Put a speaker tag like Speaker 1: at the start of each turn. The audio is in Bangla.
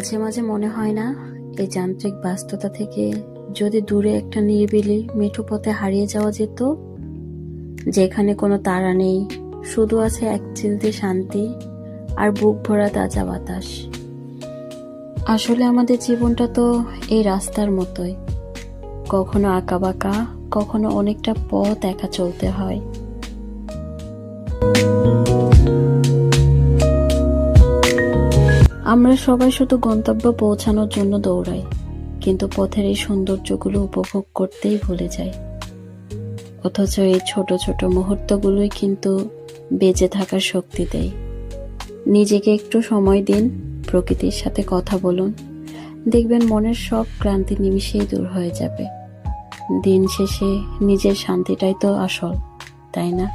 Speaker 1: মাঝে মাঝে মনে হয় না, এই যান্ত্রিক ব্যস্ততা থেকে যদি দূরে একটা নিরিবিলি মেঠো পথে হারিয়ে যাওয়া যেত, যেখানে কোনো তাড়া নেই, শুধু আছে এক চিলতে শান্তি আর বুক ভরা তাজা বাতাস। আসলে আমাদের জীবনটা তো এই রাস্তার মতোই, কখনো আঁকাবাঁকা, কখনো অনেকটা পথ একা চলতে হয়। আমরা সবাই শুধু গন্তব্যে পৌঁছানোর জন্য দৌড়াই, কিন্তু পথের এই সৌন্দর্যগুলো উপভোগ করতেই ভুলে যাই। অথচ এই ছোট ছোট মুহূর্তগুলোই কিন্তু বেঁচে থাকার শক্তি দেয়। নিজেকে একটু সময় দিন, প্রকৃতির সাথে কথা বলুন, দেখবেন মনের সব ক্লান্তি নিমিষেই দূর হয়ে যাবে। দিন শেষে নিজের শান্তিটাই তো আসল, তাই না?